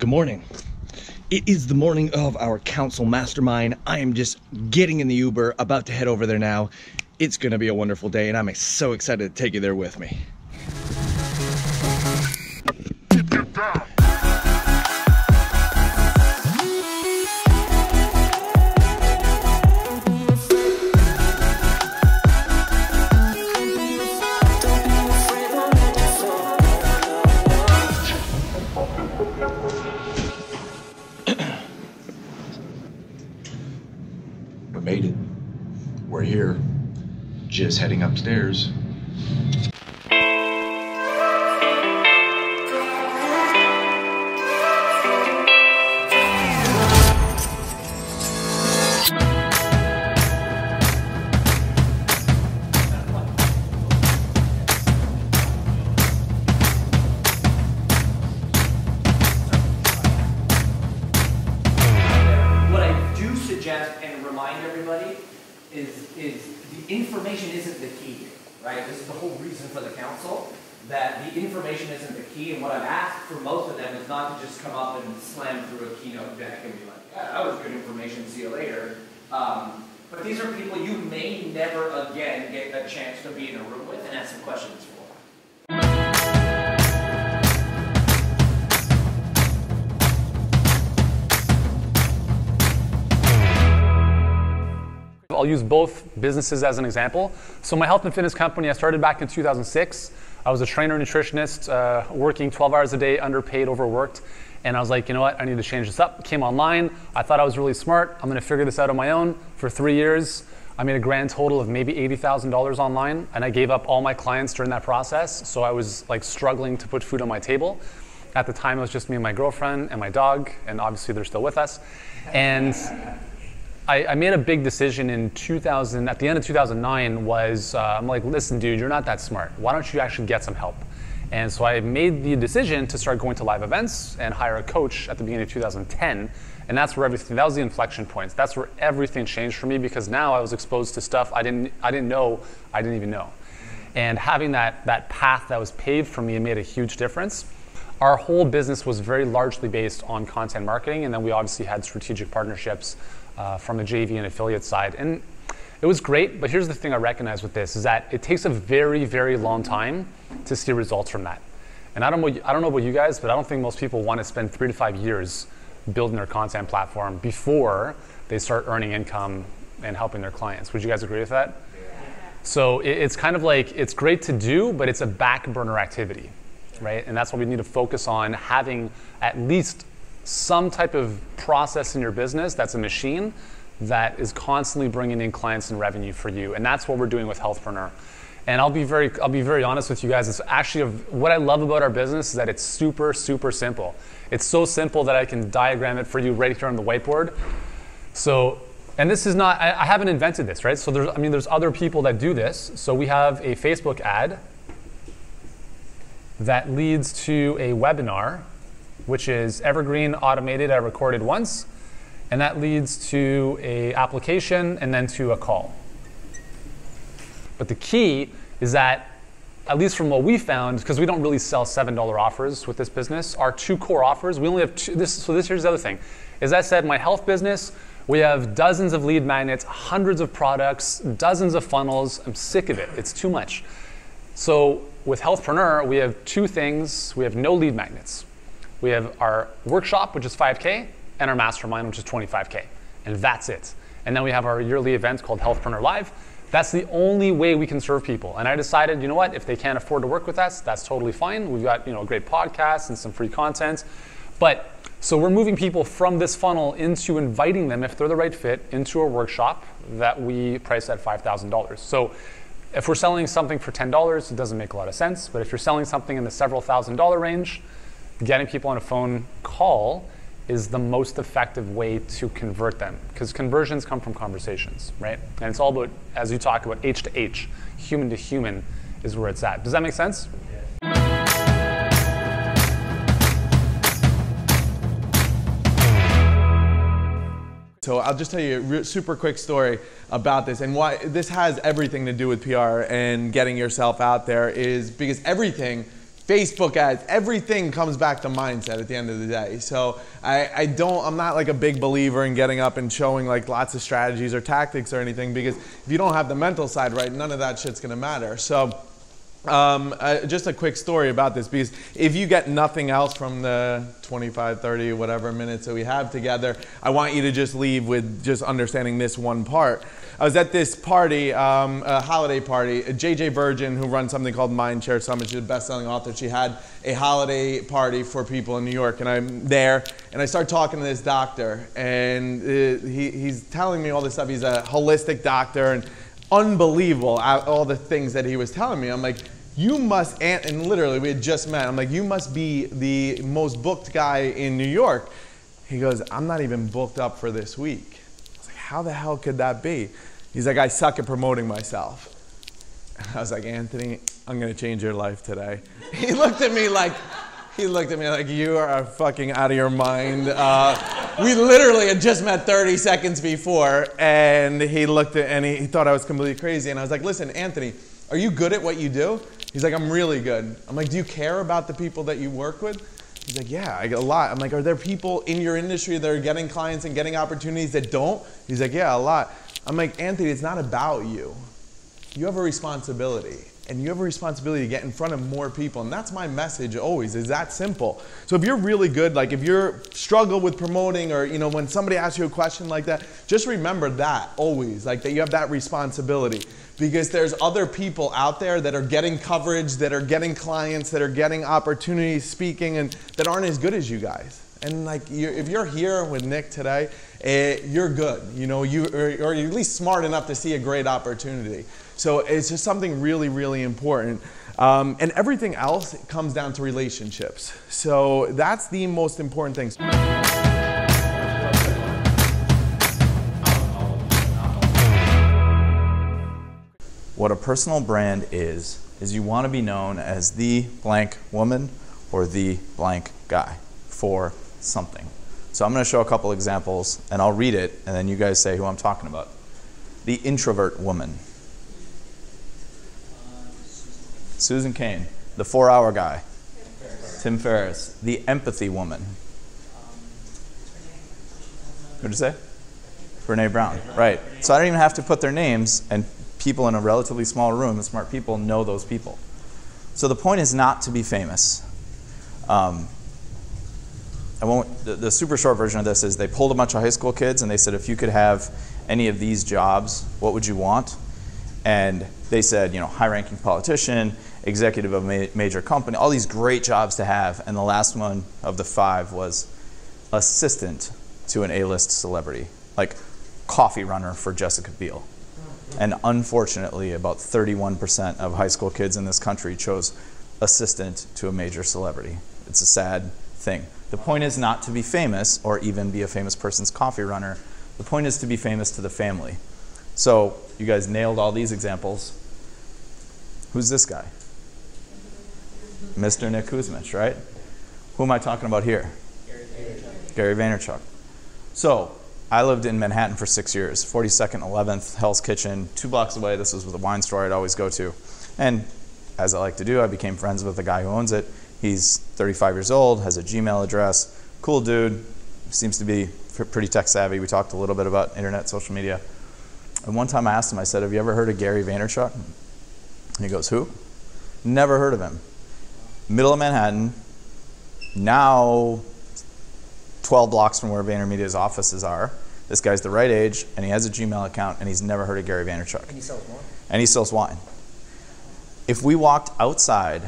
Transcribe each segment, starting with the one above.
Good morning. It is the morning of our Council Mastermind. I am just getting in the Uber, about to head over there now. It's gonna be a wonderful day and I'm so excited to take you there with me. We made it. We're here. Just heading upstairs. And remind everybody is the information isn't the key here, right? This is the whole reason for the council, that the information isn't the key, and what I've asked for most of them is not to just come up and slam through a keynote deck and be like, yeah, that was good information, see you later. But these are people you may never again get a chance to be in a room with and ask some questions for. I'll use both businesses as an example. So my health and fitness company, I started back in 2006. I was a trainer nutritionist, working 12 hours a day, underpaid, overworked. And I was like, you know what, I need to change this up. Came online. I thought I was really smart. I'm going to figure this out on my own. For 3 years, I made a grand total of maybe $80,000 online. And I gave up all my clients during that process. So I was like struggling to put food on my table. At the time, it was just me and my girlfriend and my dog. And obviously, they're still with us. And I made a big decision in at the end of 2009 was, I'm like, listen, dude, you're not that smart. Why don't you actually get some help? And so I made the decision to start going to live events and hire a coach at the beginning of 2010. And that's where that was the inflection point. That's where everything changed for me, because now I was exposed to stuff I didn't even know. And having that path that was paved for me made a huge difference. Our whole business was very largely based on content marketing, and then we obviously had strategic partnerships from the JV and affiliate side. And it was great, but here's the thing I recognize with this is that it takes a very, very long time to see results from that. And I don't know about you guys, but I don't think most people want to spend 3 to 5 years building their content platform before they start earning income and helping their clients. Would you guys agree with that? Yeah. So it's kind of like, it's great to do, but it's a back burner activity, right? And that's what we need to focus on, having at least some type of process in your business that's a machine that is constantly bringing in clients and revenue for you. And that's what we're doing with Healthpreneur. And I'll be very honest with you guys. It's actually what I love about our business is that it's super, super simple. It's so simple that I can diagram it for you right here on the whiteboard. So, and this is not, I haven't invented this, right? So there's other people that do this. So we have a Facebook ad that leads to a webinar, which is evergreen, automated, I recorded once, and that leads to an application and then to a call. But the key is that, at least from what we found, because we don't really sell $7 offers with this business, our 2 core offers, we only have 2, here's the other thing. As I said, my health business, we have dozens of lead magnets, hundreds of products, dozens of funnels. I'm sick of it, it's too much. So with Healthpreneur, we have 2 things. We have no lead magnets. We have our workshop, which is $5K, and our mastermind, which is $25K. And that's it. And then we have our yearly event called Healthpreneur Live. That's the only way we can serve people. And I decided, you know what, if they can't afford to work with us, that's totally fine. We've got, a great podcast and some free content. But so we're moving people from this funnel into inviting them, if they're the right fit, into a workshop that we price at $5,000. So if we're selling something for $10, it doesn't make a lot of sense. But if you're selling something in the several $1,000s range, getting people on a phone call is the most effective way to convert them, because conversions come from conversations, right? And it's all about, as you talk about H to H, human to human is where it's at. Does that make sense? So I'll just tell you a super quick story about this, and why this has everything to do with PR and getting yourself out there is because everything Facebook ads, everything comes back to mindset at the end of the day. So I'm not like a big believer in getting up and showing like lots of strategies or tactics or anything, because if you don't have the mental side right, none of that shit's gonna matter. So just a quick story about this, because if you get nothing else from the 25, 30, whatever minutes that we have together, I want you to just leave with just understanding this one part. I was at this party, a holiday party. JJ Virgin, who runs something called Mindshare Summit, she's a best-selling author. She had a holiday party for people in New York, and I'm there, and I start talking to this doctor, and he's telling me all this stuff. He's a holistic doctor, and unbelievable, all the things that he was telling me. I'm like, you must, and literally we had just met, I'm like, you must be the most booked guy in New York. He goes, I'm not even booked up for this week. I was like, how the hell could that be? He's like, I suck at promoting myself. And I was like, Anthony, I'm gonna change your life today. He looked at me like, you are fucking out of your mind. We literally had just met 30 seconds before, and he looked at, and he thought I was completely crazy. And I was like, listen, Anthony, are you good at what you do? He's like, I'm really good. I'm like, do you care about the people that you work with? He's like, yeah, I get a lot. I'm like, are there people in your industry that are getting clients and getting opportunities that don't? He's like, yeah, a lot. I'm like, Anthony, it's not about you. You have a responsibility. And you have a responsibility to get in front of more people. And that's my message always, is that simple. So if you're really good, like if you're struggle with promoting, or when somebody asks you a question like that, just remember that always, like that you have that responsibility. Because there's other people out there that are getting coverage, that are getting clients, that are getting opportunities speaking, and that aren't as good as you guys. And like, if you're here with Nick today, you're good. Or you're at least smart enough to see a great opportunity. So it's just something really, really important. And everything else comes down to relationships. So that's the most important thing. What a personal brand is you want to be known as the blank woman or the blank guy for something. So I'm going to show a couple examples, and I'll read it, and then you guys say who I'm talking about. The introvert woman. Susan Cain. The 4-hour guy. Tim Ferriss. The empathy woman. What'd you say? Brene Brown. Right. So I don't even have to put their names, and people in a relatively small room, the smart people, know those people. So the point is not to be famous. The super short version of this is they pulled a bunch of high school kids and they said, if you could have any of these jobs, what would you want? And they said, high-ranking politician, executive of a major company, all these great jobs to have. And the last one of the 5 was assistant to an A-list celebrity, like coffee runner for Jessica Biel. And unfortunately, about 31% of high school kids in this country chose assistant to a major celebrity. It's a sad thing. The point is not to be famous or even be a famous person's coffee runner. The point is to be famous to the family. So you guys nailed all these examples. Who's this guy? Mr. Nick Kusmich, right? Who am I talking about here? Gary Vaynerchuk. So I lived in Manhattan for 6 years, 42nd, 11th, Hell's Kitchen, 2 blocks away. This was the wine store I'd always go to. And as I like to do, I became friends with the guy who owns it. He's 35 years old, has a Gmail address, cool dude, seems to be pretty tech savvy. We talked a little bit about internet, social media. And one time I asked him, I said, have you ever heard of Gary Vaynerchuk? And he goes, who? Never heard of him. Middle of Manhattan, now 12 blocks from where VaynerMedia's offices are. This guy's the right age, and he has a Gmail account, and he's never heard of Gary Vaynerchuk. And he sells wine. And he sells wine. If we walked outside,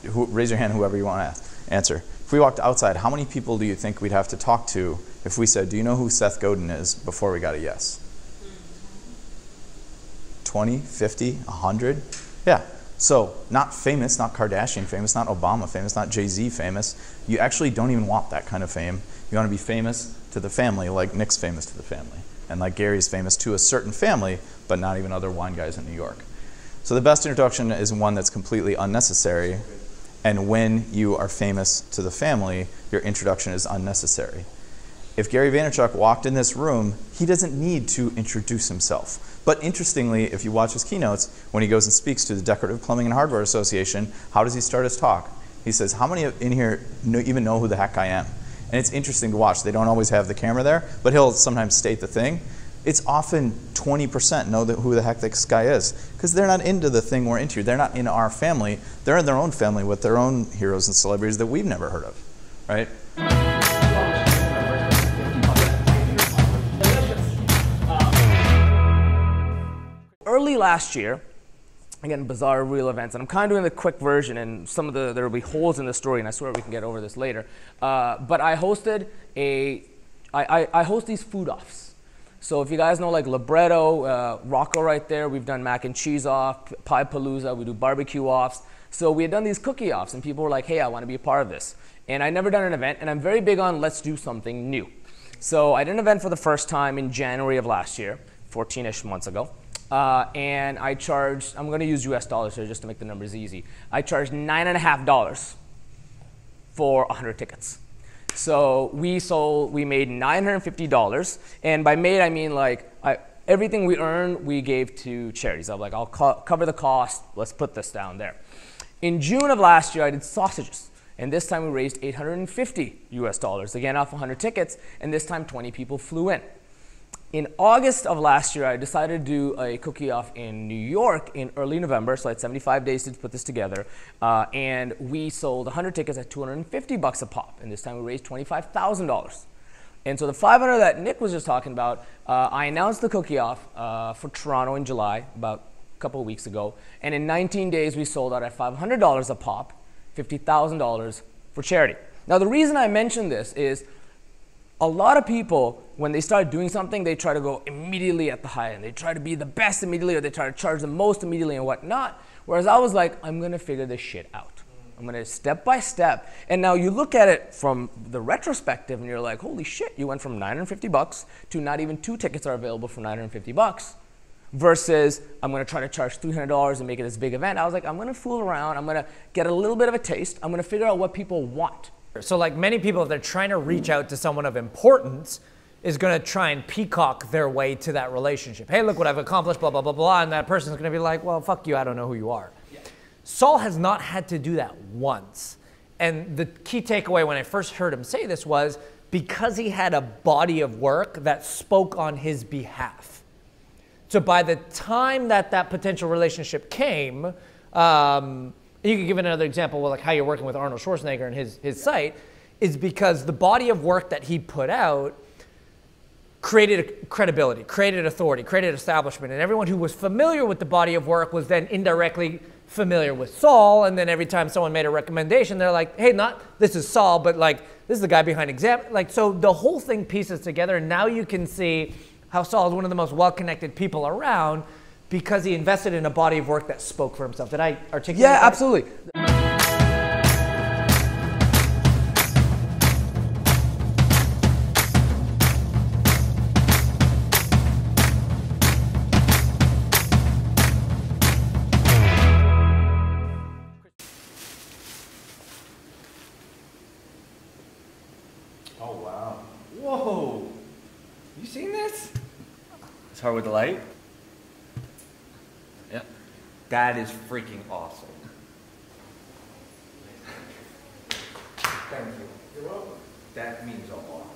raise your hand, whoever you want to answer. If we walked outside, how many people do you think we'd have to talk to if we said, do you know who Seth Godin is, before we got a yes? 20, 50, 100? Yeah. So not famous, not Kardashian famous, not Obama famous, not Jay-Z famous. You actually don't even want that kind of fame. You want to be famous to the family, like Nick's famous to the family. And like Gary's famous to a certain family, but not even other wine guys in New York. So the best introduction is one that's completely unnecessary. And when you are famous to the family, your introduction is unnecessary. if Gary Vaynerchuk walked in this room, he doesn't need to introduce himself. But interestingly, if you watch his keynotes, when he goes and speaks to the Decorative Plumbing and Hardware Association, how does he start his talk? He says, how many in here even know who the heck I am? And it's interesting to watch. They don't always have the camera there, but he'll sometimes state the thing. It's often 20% know who the heck this guy is, because they're not into the thing we're into. They're not in our family. They're in their own family with their own heroes and celebrities that we've never heard of, right? Early last year, again, bizarre real events, and I'm kind of doing the quick version, and there will be holes in the story, and I swear we can get over this later. But I hosted I host these food offs. So if you guys know like Libretto, Rocco right there, we've done mac and cheese off, Pie Palooza, we do barbecue offs. So we had done these cookie offs, and people were like, hey, I want to be a part of this. And I'd never done an event, and I'm very big on let's do something new. So I did an event for the first time in January of last year, 14-ish months ago. And I charged, I'm going to use US dollars here just to make the numbers easy. I charged $9.50 for 100 tickets. So we made $950, and by made I mean like everything we earned we gave to charities. I'm like, I'll cover the cost, let's put this down there. In June of last year I did sausages, and this time we raised $850 US, again off 100 tickets, and this time 20 people flew in. In August of last year, I decided to do a cookie off in New York in early November, so I had 75 days to put this together, and we sold 100 tickets at $250 a pop, and this time we raised $25,000. And so the 500 that Nick was just talking about, I announced the cookie off for Toronto in July, about a couple of weeks ago, and in 19 days we sold out at $500 a pop, $50,000 for charity. Now the reason I mention this is a lot of people, when they start doing something, they try to go immediately at the high end. They try to be the best immediately, or they try to charge the most immediately and whatnot. Whereas I was like, I'm going to figure this shit out. I'm going to step by step. And now you look at it from the retrospective, and you're like, holy shit, you went from $950 to not even 2 tickets are available for $950. Versus, I'm going to try to charge $300 and make it this big event. I was like, I'm going to fool around. I'm going to get a little bit of a taste. I'm going to figure out what people want. So like many people, if they're trying to reach out to someone of importance, is going to try and peacock their way to that relationship. Hey, look what I've accomplished, blah, blah, blah, blah. And that person's going to be like, well, fuck you, I don't know who you are. Yeah. Sol has not had to do that once. And the key takeaway when I first heard him say this was because he had a body of work that spoke on his behalf. So by the time that potential relationship came, you could give another example of like how you're working with Arnold Schwarzenegger and his site, is because the body of work that he put out created credibility, created authority, created establishment, and everyone who was familiar with the body of work was then indirectly familiar with Sol, and then every time someone made a recommendation, they're like, hey, not this is Sol, but like this is the guy behind Exam. Like, so the whole thing pieces together, and now you can see how Sol is one of the most well-connected people around, because he invested in a body of work that spoke for himself. Did I articulate that? Yeah, absolutely. Oh, wow. Whoa. You seen this? It's hard with the light. Yeah. That is freaking awesome. Thank you. You're welcome. That means a lot.